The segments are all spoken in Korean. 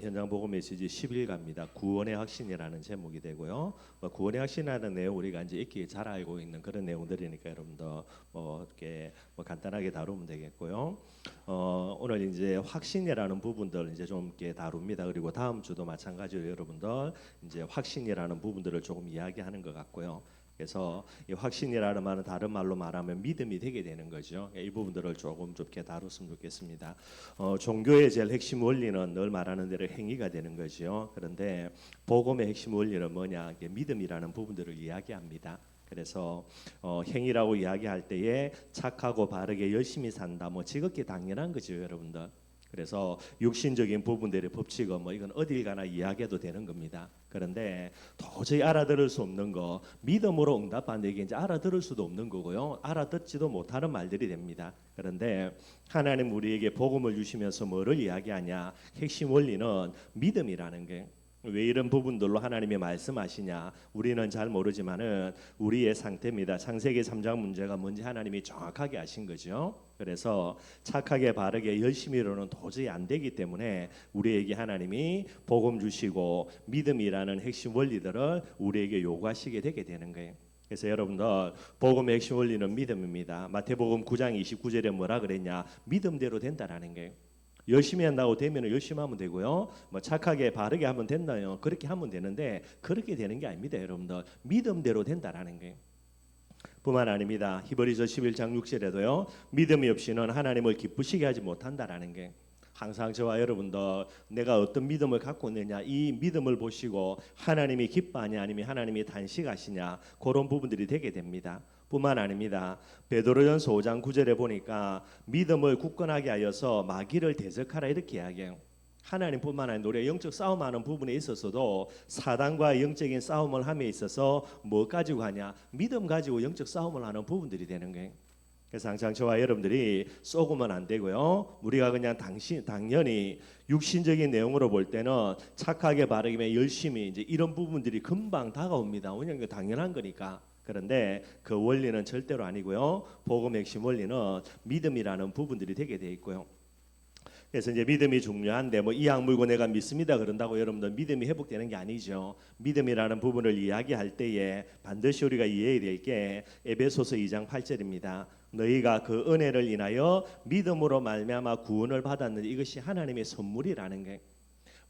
현장 보고 메시지 11가입니다. 구원의 확신이라는 제목이 되고요. 구원의 확신이라는 내용 우리가 이제 익히 잘 알고 있는 그런 내용들이니까 여러분들 이렇게 간단하게 다루면 되겠고요. 오늘 이제 확신이라는 부분들 이제 좀 이렇게 다룹니다. 그리고 다음 주도 마찬가지로 여러분들 이제 확신이라는 부분들을 조금 이야기하는 것 같고요. 그래서 이 확신이라는 말은 다른 말로 말하면 믿음이 되게 되는 거죠. 이 부분들을 조금 좁게 다뤘으면 좋겠습니다. 종교의 제일 핵심 원리는 늘 말하는 대로 행위가 되는 거죠. 그런데 복음의 핵심 원리는 뭐냐? 믿음이라는 부분들을 이야기합니다. 그래서 행위라고 이야기할 때에 착하고 바르게 열심히 산다. 뭐 지극히 당연한 거죠, 여러분들. 그래서 육신적인 부분들의 법칙은 뭐 이건 어딜 가나 이야기해도 되는 겁니다. 그런데 도저히 알아들을 수 없는 거 믿음으로 응답하는데 이게 이제 알아들을 수도 없는 거고요. 알아듣지도 못하는 말들이 됩니다. 그런데 하나님 우리에게 복음을 주시면서 뭐를 이야기하냐? 핵심 원리는 믿음이라는 게. 왜 이런 부분들로 하나님이 말씀하시냐? 우리는 잘 모르지만은 우리의 상태입니다. 창세기 3장 문제가 뭔지 하나님이 정확하게 아신 거죠. 그래서 착하게 바르게 열심히로는 도저히 안 되기 때문에 우리에게 하나님이 복음 주시고 믿음이라는 핵심 원리들을 우리에게 요구하시게 되게 되는 거예요. 그래서 여러분들 복음의 핵심 원리는 믿음입니다. 마태복음 9장 29절에 뭐라 그랬냐? 믿음대로 된다라는 거예요. 열심히 한다고 되면 열심히 하면 되고요. 뭐 착하게 바르게 하면 된다요. 그렇게 하면 되는데 그렇게 되는 게 아닙니다, 여러분들. 믿음대로 된다라는 거예요. 뿐만 아닙니다. 히브리서 11장 6절에도요. 믿음이 없이는 하나님을 기쁘시게 하지 못한다라는 게 항상 저와 여러분들 내가 어떤 믿음을 갖고 있느냐 이 믿음을 보시고 하나님이 기뻐하냐 아니면 하나님이 단식하시냐 그런 부분들이 되게 됩니다. 뿐만 아닙니다. 베드로전서 5장 9절에 보니까 믿음을 굳건하게 하여서 마귀를 대적하라 이렇게 이야기해요. 하나님뿐만 아니라 우리가 영적 싸움하는 부분에 있어서도 사단과 영적인 싸움을 함에 있어서 뭐 가지고 하냐? 믿음 가지고 영적 싸움을 하는 부분들이 되는 거예요. 그래서 항상 저와 여러분들이 쏘고면 안 되고요. 우리가 그냥 당연히 육신적인 내용으로 볼 때는 착하게 바르게 열심히 이제 이런 부분들이 금방 다가옵니다. 왜냐하면 당연한 거니까. 그런데 그 원리는 절대로 아니고요. 복음의 핵심 원리는 믿음이라는 부분들이 되게 돼 있고요. 그래서 이제 믿음이 중요한데 뭐 이 악물고 내가 믿습니다 그런다고 여러분들 믿음이 회복되는 게 아니죠. 믿음이라는 부분을 이야기할 때에 반드시 우리가 이해해야 될 게 에베소서 2장 8절입니다. 너희가 그 은혜를 인하여 믿음으로 말미암아 구원을 받았는데 이것이 하나님의 선물이라는 게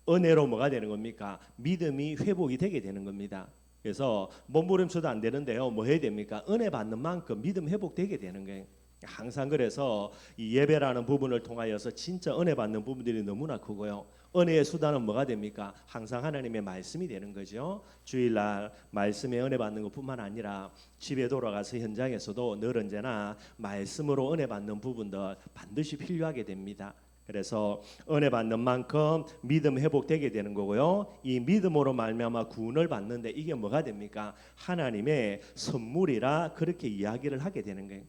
은혜로 뭐가 되는 겁니까? 믿음이 회복이 되게 되는 겁니다. 그래서 몸부림쳐도 안 되는데요. 뭐 해야 됩니까? 은혜 받는 만큼 믿음 회복되게 되는 거예요. 항상 그래서 이 예배라는 부분을 통하여서 진짜 은혜 받는 부분들이 너무나 크고요. 은혜의 수단은 뭐가 됩니까? 항상 하나님의 말씀이 되는 거죠. 주일날 말씀에 은혜 받는 것뿐만 아니라 집에 돌아가서 현장에서도 늘 언제나 말씀으로 은혜 받는 부분들 반드시 필요하게 됩니다. 그래서 은혜 받는 만큼 믿음 회복되게 되는 거고요. 이 믿음으로 말미암아 구원을 받는데 이게 뭐가 됩니까? 하나님의 선물이라 그렇게 이야기를 하게 되는 거예요.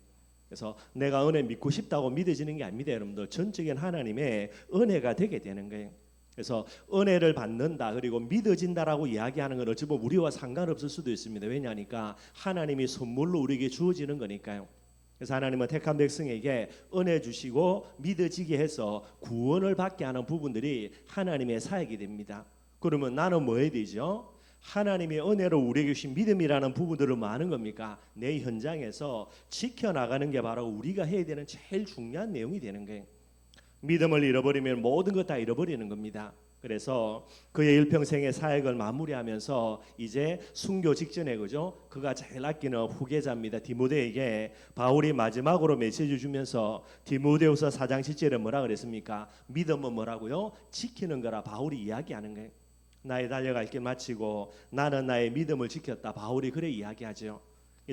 그래서 내가 은혜 믿고 싶다고 믿어지는 게 아닙니다, 여러분들. 전적인 하나님의 은혜가 되게 되는 거예요. 그래서 은혜를 받는다 그리고 믿어진다라고 이야기하는 건 어찌 보면 우리와 상관없을 수도 있습니다. 왜냐하니까 하나님이 선물로 우리에게 주어지는 거니까요. 그래서 하나님은 택한 백성에게 은혜 주시고 믿어지게 해서 구원을 받게 하는 부분들이 하나님의 사역이 됩니다. 그러면 나는 뭐 해야 되죠? 하나님의 은혜로 우리에게 주신 믿음이라는 부분들을 뭐 하는 겁니까? 내 현장에서 지켜나가는 게 바로 우리가 해야 되는 제일 중요한 내용이 되는 거예요. 믿음을 잃어버리면 모든 것 다 잃어버리는 겁니다. 그래서 그의 일평생의 사역을 마무리하면서 이제 순교 직전에 그죠? 그가 제일 아끼는 후계자입니다. 디모데에게 바울이 마지막으로 메시지 주면서 디모데후서 4장 7절에 뭐라 그랬습니까? 믿음은 뭐라고요? 지키는 거라 바울이 이야기하는 거예요. 나의 달려갈 길 마치고 나는 나의 믿음을 지켰다. 바울이 그래 이야기하죠.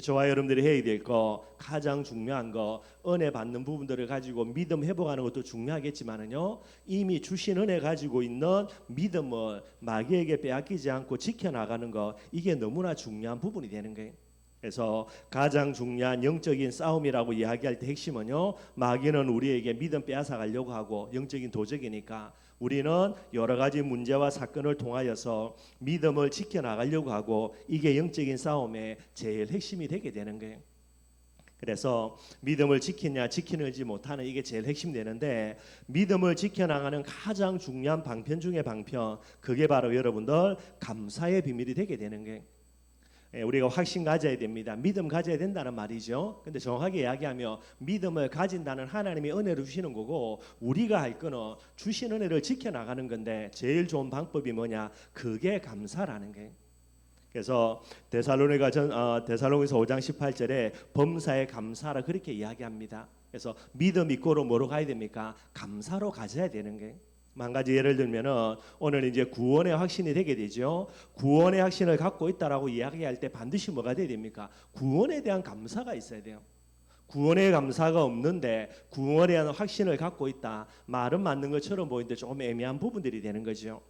저와 여러분들이 해야 될 거 가장 중요한 거 은혜 받는 부분들을 가지고 믿음 회복하는 것도 중요하겠지만은요 이미 주신 은혜 가지고 있는 믿음을 마귀에게 빼앗기지 않고 지켜나가는 거 이게 너무나 중요한 부분이 되는 거예요. 그래서 가장 중요한 영적인 싸움이라고 이야기할 때 핵심은요 마귀는 우리에게 믿음 빼앗아 가려고 하고 영적인 도적이니까 우리는 여러 가지 문제와 사건을 통하여서 믿음을 지켜나가려고 하고 이게 영적인 싸움의 제일 핵심이 되게 되는 거예요. 그래서 믿음을 지키냐 지키지 못하는 이게 제일 핵심되는데, 믿음을 지켜나가는 가장 중요한 방편 중에 방편, 그게 바로 여러분들 감사의 비밀이 되게 되는 게, 우리가 확신 가져야 됩니다. 믿음 가져야 된다는 말이죠. 근데 정확하게 이야기하면 믿음을 가진다는 하나님이 은혜를 주시는 거고, 우리가 할 거는 주신 은혜를 지켜나가는 건데, 제일 좋은 방법이 뭐냐, 그게 감사라는 게. 그래서 데살로니가서 5장 18절에 범사에 감사라 그렇게 이야기합니다. 그래서 믿음 있고로 뭐로 가야 됩니까? 감사로 가져야 되는 게. 한 가지 예를 들면은 오늘 이제 구원의 확신이 되게 되죠. 구원의 확신을 갖고 있다라고 이야기할 때 반드시 뭐가 돼야 됩니까? 구원에 대한 감사가 있어야 돼요. 구원의 감사가 없는데 구원에 대한 확신을 갖고 있다, 말은 맞는 것처럼 보이는데 조금 애매한 부분들이 되는 거죠.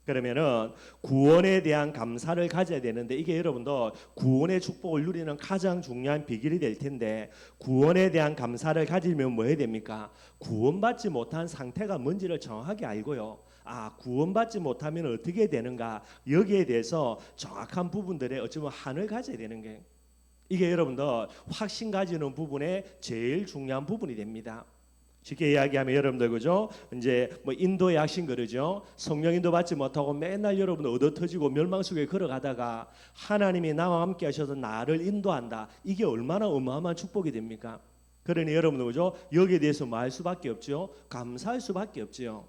그러면은 구원에 대한 감사를 가져야 되는데, 이게 여러분도 구원의 축복을 누리는 가장 중요한 비결이 될 텐데, 구원에 대한 감사를 가지면 뭐 해야 됩니까? 구원받지 못한 상태가 뭔지를 정확하게 알고요. 구원받지 못하면 어떻게 되는가, 여기에 대해서 정확한 부분들에 어쩌면 한을 가져야 되는 게, 이게 여러분들 확신 가지는 부분의 제일 중요한 부분이 됩니다. 쉽게 이야기하면 여러분들 그죠? 이제 뭐 인도의 확신 그러죠. 성령 인도 받지 못하고 맨날 여러분 얻어 터지고 멸망 속에 걸어가다가 하나님이 나와 함께 하셔서 나를 인도한다. 이게 얼마나 어마어마한 축복이 됩니까? 그러니 여러분들 그죠? 여기에 대해서 뭐 할 수밖에 없죠. 감사할 수밖에 없죠.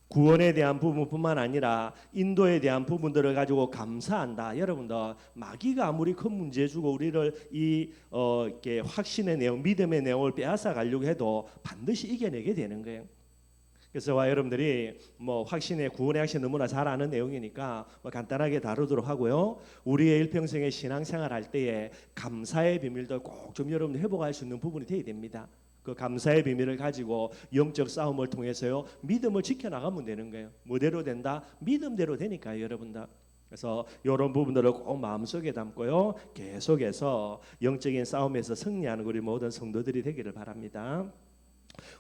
구원에 대한 부분뿐만 아니라 인도에 대한 부분들을 가지고 감사한다. 여러분들 마귀가 아무리 큰 문제 주고 우리를 이렇게 확신의 내용, 믿음의 내용을 빼앗아 가려고 해도 반드시 이겨내게 되는 거예요. 그래서 여러분들이 뭐 확신의 구원의 확신 너무나 잘 아는 내용이니까 뭐 간단하게 다루도록 하고요. 우리의 일평생의 신앙생활 할 때에 감사의 비밀도 꼭 좀 여러분들 회복할 수 있는 부분이 되어야 됩니다. 그 감사의 비밀을 가지고 영적 싸움을 통해서요, 믿음을 지켜나가면 되는 거예요. 뭐대로 된다? 믿음대로 되니까요, 여러분들. 그래서 이런 부분들을 꼭 마음속에 담고요, 계속해서 영적인 싸움에서 승리하는 우리 모든 성도들이 되기를 바랍니다.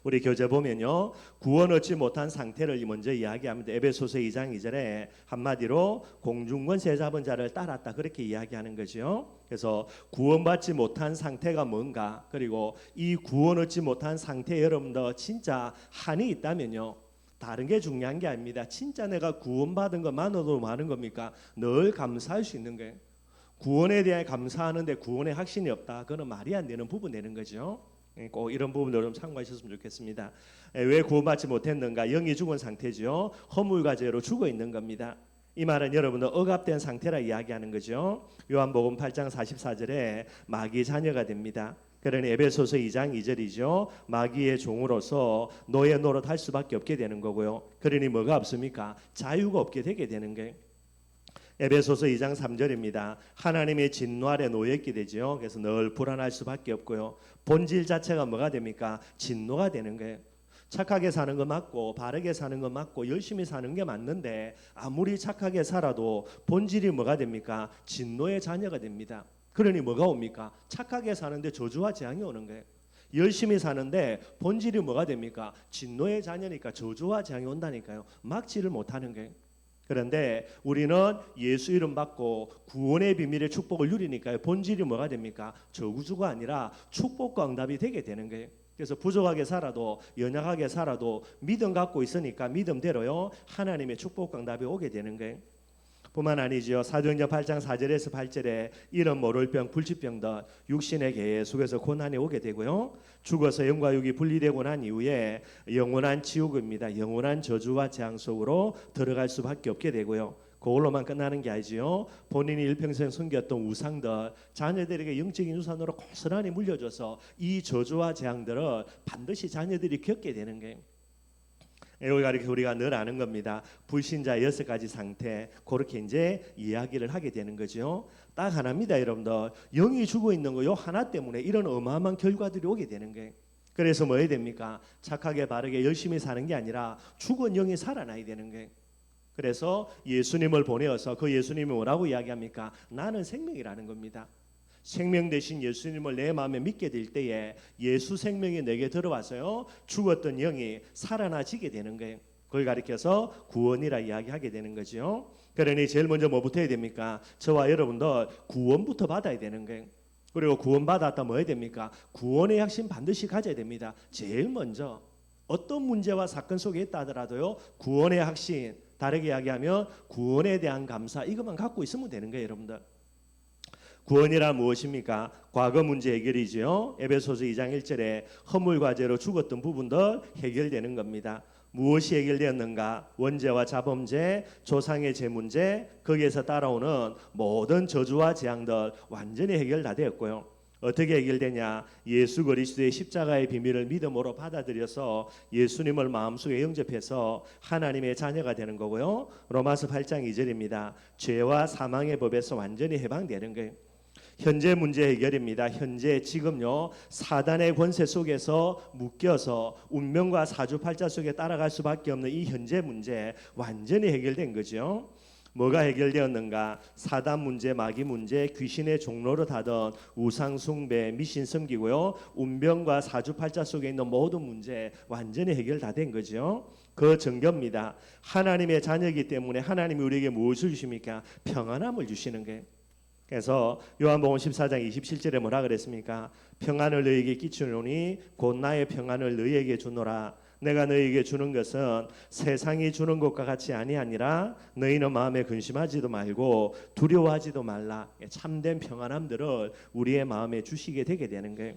우리 교재 보면요, 구원 얻지 못한 상태를 먼저 이야기합니다. 에베소서 2장 2절에 한마디로 공중권세 잡은 자를 따랐다 그렇게 이야기하는 거죠. 그래서 구원받지 못한 상태가 뭔가, 그리고 이 구원 얻지 못한 상태에 여러분들 진짜 한이 있다면요, 다른 게 중요한 게 아닙니다. 진짜 내가 구원받은 것만으로도 많은 겁니까? 늘 감사할 수 있는 거예요. 구원에 대해 감사하는데 구원의 확신이 없다, 그건 말이 안 되는 부분 되는 거죠. 꼭 이런 부분들 좀 참고하셨으면 좋겠습니다. 왜 구원받지 못했는가? 영이 죽은 상태죠. 허물과 죄로 죽어 있는 겁니다. 이 말은 여러분들 억압된 상태라 이야기하는 거죠. 요한복음 8장 44절에 마귀의 자녀가 됩니다. 그러니 에베소서 2장 2절이죠. 마귀의 종으로서 노예 노릇할 수밖에 없게 되는 거고요. 그러니 뭐가 없습니까? 자유가 없게 되게 되는 거예요. 에베소서 2장 3절입니다. 하나님의 진노 아래 노예있게 되죠. 그래서 늘 불안할 수밖에 없고요. 본질 자체가 뭐가 됩니까? 진노가 되는 거예요. 착하게 사는 거 맞고 바르게 사는 거 맞고 열심히 사는 게 맞는데, 아무리 착하게 살아도 본질이 뭐가 됩니까? 진노의 자녀가 됩니다. 그러니 뭐가 옵니까? 착하게 사는데 저주와 재앙이 오는 거예요. 열심히 사는데 본질이 뭐가 됩니까? 진노의 자녀니까 저주와 재앙이 온다니까요. 막지를 못하는 거예요. 그런데 우리는 예수 이름 받고 구원의 비밀의 축복을 누리니까요, 본질이 뭐가 됩니까? 저주가 아니라 축복과 응답이 되게 되는 거예요. 그래서 부족하게 살아도 연약하게 살아도 믿음 갖고 있으니까 믿음대로요, 하나님의 축복과 응답이 오게 되는 거예요. 뿐만 아니죠. 사도행전 8장 4절에서 8절에 이런 모를 병, 불치병들 육신의 계속해서 고난이 오게 되고요, 죽어서 영과 육이 분리되고 난 이후에 영원한 지옥입니다. 영원한 저주와 재앙 속으로 들어갈 수밖에 없게 되고요. 그걸로만 끝나는 게 아니지요. 본인이 일평생 섬겼던 우상들, 자녀들에게 영적인 유산으로 고스란히 물려줘서 이 저주와 재앙들을 반드시 자녀들이 겪게 되는 거예요. 여기가 이렇게 우리가 늘 아는 겁니다. 불신자 6가지 상태, 그렇게 이제 이야기를 하게 되는 거죠. 딱 하나입니다, 여러분들. 영이 죽어 있는 거 요 하나 때문에 이런 어마어마한 결과들이 오게 되는 거예요. 그래서 뭐 해야 됩니까? 착하게 바르게 열심히 사는 게 아니라 죽은 영이 살아나야 되는 거예요. 그래서 예수님을 보내어서 그 예수님이 뭐라고 이야기합니까? 나는 생명이라는 겁니다. 생명 되신 예수님을 내 마음에 믿게 될 때에 예수 생명이 내게 들어와서요, 죽었던 영이 살아나지게 되는 거예요. 그걸 가리켜서 구원이라 이야기하게 되는 거죠. 그러니 제일 먼저 뭐부터 해야 됩니까? 저와 여러분도 구원부터 받아야 되는 거예요. 그리고 구원받았다 뭐 해야 됩니까? 구원의 확신 반드시 가져야 됩니다. 제일 먼저 어떤 문제와 사건 속에 있다 하더라도요, 구원의 확신, 다르게 이야기하면 구원에 대한 감사, 이것만 갖고 있으면 되는 거예요, 여러분들. 구원이란 무엇입니까? 과거 문제 해결이죠. 에베소서 2장 1절에 허물과 죄로 죽었던 부분들 해결되는 겁니다. 무엇이 해결되었는가? 원죄와 자범죄, 조상의 죄 문제, 거기에서 따라오는 모든 저주와 재앙들 완전히 해결 다 되었고요. 어떻게 해결되냐? 예수 그리스도의 십자가의 비밀을 믿음으로 받아들여서 예수님을 마음속에 영접해서 하나님의 자녀가 되는 거고요. 로마서 8장 2절입니다. 죄와 사망의 법에서 완전히 해방되는 거예요. 현재 문제 해결입니다. 현재 지금요, 사단의 권세 속에서 묶여서 운명과 사주팔자 속에 따라갈 수밖에 없는 이 현재 문제 완전히 해결된 거죠. 뭐가 해결되었는가? 사단 문제, 마귀 문제, 귀신의 종로를 하던 우상 숭배, 미신 섬기고요, 운명과 사주팔자 속에 있는 모든 문제 완전히 해결 다 된 거죠. 그 증거입니다. 하나님의 자녀이기 때문에 하나님이 우리에게 무엇을 주십니까? 평안함을 주시는 거예요. 그래서 요한복음 14장 27절에 뭐라 그랬습니까? 평안을 너희에게 끼치노니 곧 나의 평안을 너희에게 주노라. 내가 너희에게 주는 것은 세상이 주는 것과 같이 아니하니라. 너희는 마음에 근심하지도 말고 두려워하지도 말라. 참된 평안함들을 우리의 마음에 주시게 되게 되는 거예요.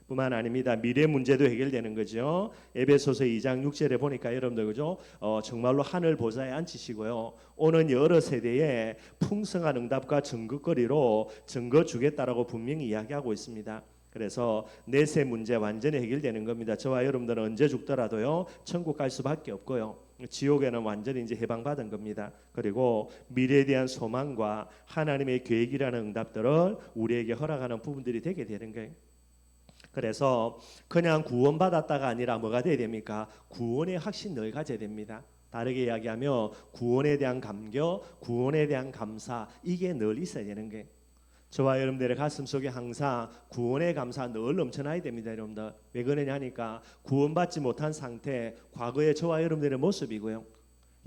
뿐만 아닙니다. 미래 문제도 해결되는 거죠. 에베소서 2장 6절에 보니까 여러분들 그죠? 정말로 하늘 보좌에 앉히시고요. 오는 여러 세대에 풍성한 응답과 증거거리로 증거 주겠다라고 분명히 이야기하고 있습니다. 그래서 내세 문제 완전히 해결되는 겁니다. 저와 여러분들은 언제 죽더라도요, 천국 갈 수밖에 없고요. 지옥에는 완전히 이제 해방받은 겁니다. 그리고 미래에 대한 소망과 하나님의 계획이라는 응답들을 우리에게 허락하는 부분들이 되게 되는 거예요. 그래서 그냥 구원받았다가 아니라 뭐가 돼야 됩니까? 구원의 확신 늘 가져야 됩니다. 다르게 이야기하면 구원에 대한 감격, 구원에 대한 감사, 이게 늘 있어야 되는 게, 저와 여러분들의 가슴 속에 항상 구원의 감사 늘 넘쳐나야 됩니다. 여러분들 왜 그러냐니까 구원받지 못한 상태, 과거의 저와 여러분들의 모습이고요.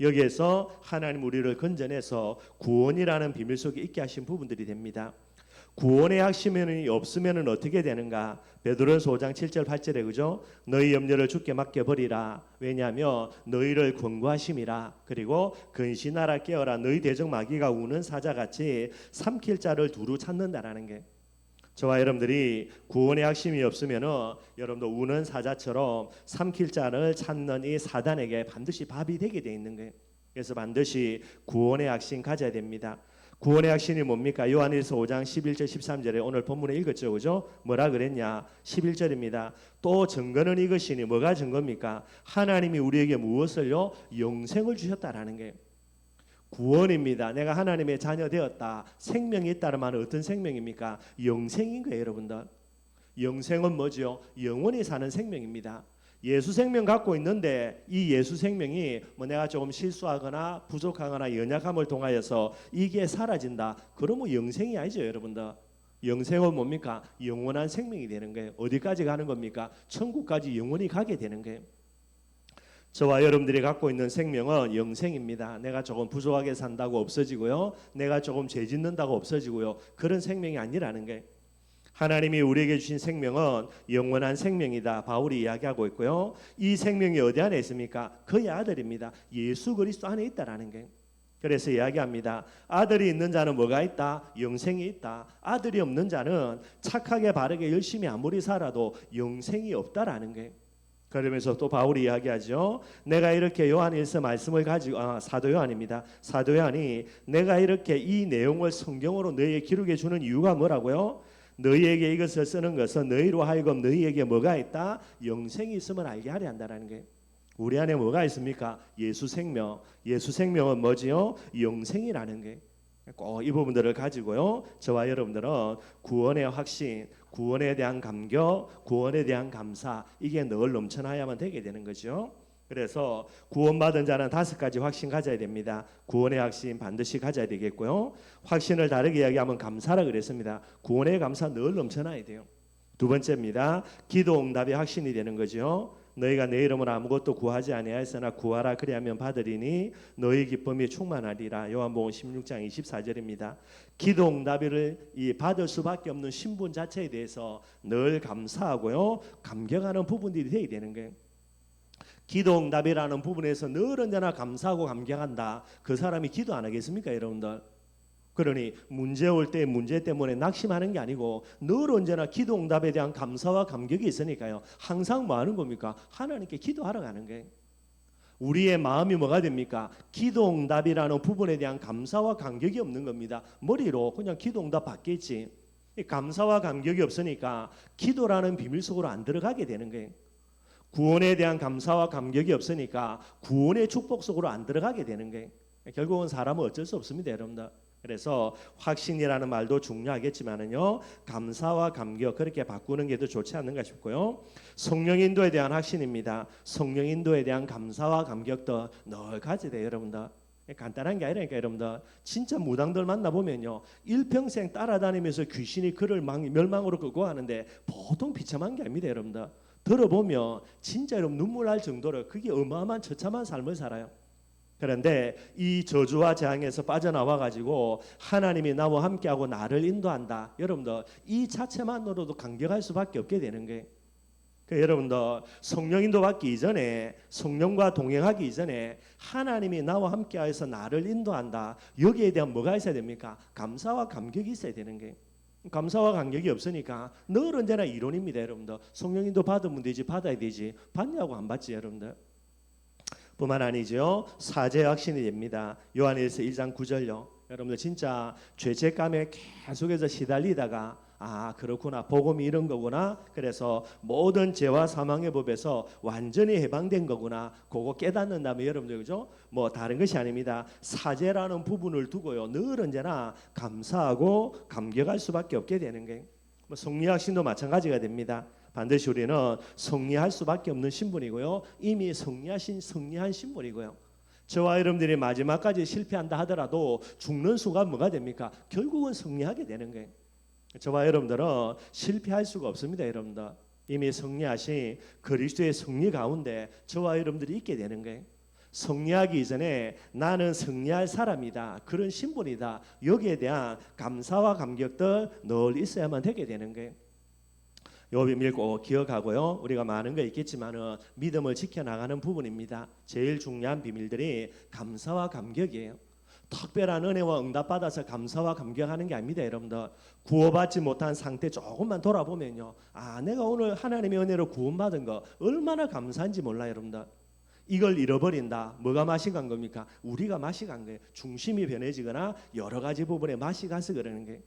여기에서 하나님 우리를 건져내서 구원이라는 비밀 속에 있게 하신 부분들이 됩니다. 구원의 확신이 없으면 어떻게 되는가? 베드로전서 5장 7절 8절에 그죠? 너희 염려를 주께 맡겨버리라. 왜냐하면 너희를 권고하심이라. 그리고 근신하라 깨어라. 너희 대적 마귀가 우는 사자같이 삼킬 자를 두루 찾는다라는 게, 저와 여러분들이 구원의 확신이 없으면 여러분도 우는 사자처럼 삼킬 자를 찾는 이 사단에게 반드시 밥이 되게 돼 있는 거예요. 그래서 반드시 구원의 확신 가져야 됩니다. 구원의 확신이 뭡니까? 요한일서 5장 11절 13절에 오늘 본문에 읽었죠, 그죠? 뭐라 그랬냐? 11절입니다. 또 증거는 이것이니, 뭐가 증거입니까? 하나님이 우리에게 무엇을요? 영생을 주셨다라는 게 구원입니다. 내가 하나님의 자녀 되었다, 생명이 있다는 말은 어떤 생명입니까? 영생인 거예요, 여러분들. 영생은 뭐죠? 영원히 사는 생명입니다. 예수 생명 갖고 있는데 이 예수 생명이 뭐 내가 조금 실수하거나 부족하거나 연약함을 통하여서 이게 사라진다, 그러면 영생이 아니죠, 여러분들. 영생은 뭡니까? 영원한 생명이 되는 거예요. 어디까지 가는 겁니까? 천국까지 영원히 가게 되는 거예요. 저와 여러분들이 갖고 있는 생명은 영생입니다. 내가 조금 부족하게 산다고 없어지고요, 내가 조금 죄 짓는다고 없어지고요, 그런 생명이 아니라는 거예요. 하나님이 우리에게 주신 생명은 영원한 생명이다, 바울이 이야기하고 있고요. 이 생명이 어디 안에 있습니까? 그의 아들입니다. 예수 그리스도 안에 있다라는 게. 그래서 이야기합니다. 아들이 있는 자는 뭐가 있다? 영생이 있다. 아들이 없는 자는 착하게 바르게 열심히 아무리 살아도 영생이 없다라는 게. 그러면서 또 바울이 이야기하죠. 내가 이렇게 요한일서 말씀을 가지고, 사도 요한입니다. 사도 요한이 내가 이렇게 이 내용을 성경으로 너희에게 기록해 주는 이유가 뭐라고요? 너희에게 이것을 쓰는 것은 너희로 하여금 너희에게 뭐가 있다? 영생이 있음을 알게 하려 한다는 게. 우리 안에 뭐가 있습니까? 예수 생명. 예수 생명은 뭐지요? 영생이라는 게. 꼭 이 부분들을 가지고요, 저와 여러분들은 구원의 확신, 구원에 대한 감격, 구원에 대한 감사, 이게 늘 넘쳐나야만 되게 되는 거죠. 그래서 구원받은 자는 5가지 확신 가져야 됩니다. 구원의 확신 반드시 가져야 되겠고요. 확신을 다르게 이야기하면 감사라 그랬습니다. 구원의 감사 늘 넘쳐나야 돼요. 두 번째입니다. 기도 응답의 확신이 되는 거죠. 너희가 내 이름으로 아무것도 구하지 아니하였으나 구하라 그리하면 받으리니 너희 기쁨이 충만하리라. 요한복음 16장 24절입니다. 기도 응답을 받을 수밖에 없는 신분 자체에 대해서 늘 감사하고요, 감격하는 부분들이 되어야 되는 거예요. 기도 응답이라는 부분에서 늘 언제나 감사하고 감격한다. 그 사람이 기도 안 하겠습니까, 여러분들? 그러니 문제 올 때 문제 때문에 낙심하는 게 아니고 늘 언제나 기도 응답에 대한 감사와 감격이 있으니까요. 항상 뭐 하는 겁니까? 하나님께 기도하러 가는 거예요. 우리의 마음이 뭐가 됩니까? 기도 응답이라는 부분에 대한 감사와 감격이 없는 겁니다. 머리로 그냥 기도 응답 받겠지. 감사와 감격이 없으니까 기도라는 비밀 속으로 안 들어가게 되는 거예요. 구원에 대한 감사와 감격이 없으니까 구원의 축복 속으로 안 들어가게 되는 거예요. 결국은 사람은 어쩔 수 없습니다, 여러분들. 그래서 확신이라는 말도 중요하겠지만은요, 감사와 감격 그렇게 바꾸는 게 더 좋지 않는가 싶고요. 성령 인도에 대한 확신입니다. 성령 인도에 대한 감사와 감격도 늘 가져야 돼요, 여러분들. 간단한 게 아니라니까, 여러분들. 진짜 무당들 만나보면요, 일평생 따라다니면서 귀신이 그를 멸망으로 끌고 가는데 보통 비참한 게 아닙니다, 여러분들. 들어보면 진짜 여러분 눈물 날 정도로 그게 어마어마한 처참한 삶을 살아요. 그런데 이 저주와 재앙에서 빠져나와 가지고 하나님이 나와 함께하고 나를 인도한다. 여러분들 이 자체만으로도 감격할 수밖에 없게 되는 거예요. 여러분들 성령 인도 받기 이전에, 성령과 동행하기 이전에 하나님이 나와 함께하여서 나를 인도한다. 여기에 대한 뭐가 있어야 됩니까? 감사와 감격이 있어야 되는 거예요. 감사와 감격이 없으니까 늘 언제나 이론입니다, 여러분들. 성령 인도 받으면 되지, 받아야 되지. 받냐고 안 받지, 여러분들. 뿐만 아니죠, 사죄 확신이 됩니다. 요한일서 1장 9절요. 여러분들 진짜 죄책감에 계속해서 시달리다가 그렇구나, 복음이 이런 거구나, 그래서 모든 죄와 사망의 법에서 완전히 해방된 거구나, 그거 깨닫는다면 여러분들, 그죠? 뭐 다른 것이 아닙니다. 사죄라는 부분을 두고요, 늘 언제나 감사하고 감격할 수밖에 없게 되는 거예요. 뭐 성리학신도 마찬가지가 됩니다. 반드시 우리는 성리할 수밖에 없는 신분이고요, 이미 성리한 신분이고요. 저와 여러분들이 마지막까지 실패한다 하더라도 죽는 순간 뭐가 됩니까? 결국은 성리하게 되는 거예요. 저와 여러분들은 실패할 수가 없습니다, 여러분들. 이미 성리하신 그리스도의 성리 가운데 저와 여러분들이 있게 되는 거예요. 성리하기 이전에 나는 성리할 사람이다, 그런 신분이다, 여기에 대한 감사와 감격들 늘 있어야만 되게 되는 거예요. 요 비밀 꼭 기억하고요. 우리가 많은 거 있겠지만은 믿음을 지켜나가는 부분입니다. 제일 중요한 비밀들이 감사와 감격이에요. 특별한 은혜와 응답받아서 감사와 감격하는 게 아닙니다, 여러분들. 구원받지 못한 상태 조금만 돌아보면요, 내가 오늘 하나님의 은혜로 구원받은 거 얼마나 감사한지 몰라요, 여러분들. 이걸 잃어버린다. 뭐가 맛이 간 겁니까? 우리가 맛이 간 거예요. 중심이 변해지거나 여러 가지 부분에 맛이 가서 그러는 거예요.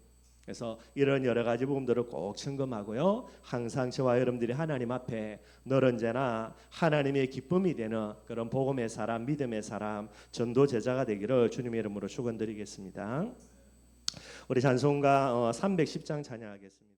그래서 이런 여러 가지 부분들을 꼭 점검하고요, 항상 저와 여러분들이 하나님 앞에 늘 언제나 하나님의 기쁨이 되는 그런 복음의 사람, 믿음의 사람, 전도 제자가 되기를 주님의 이름으로 축원드리겠습니다. 우리 찬송가 310장 찬양하겠습니다.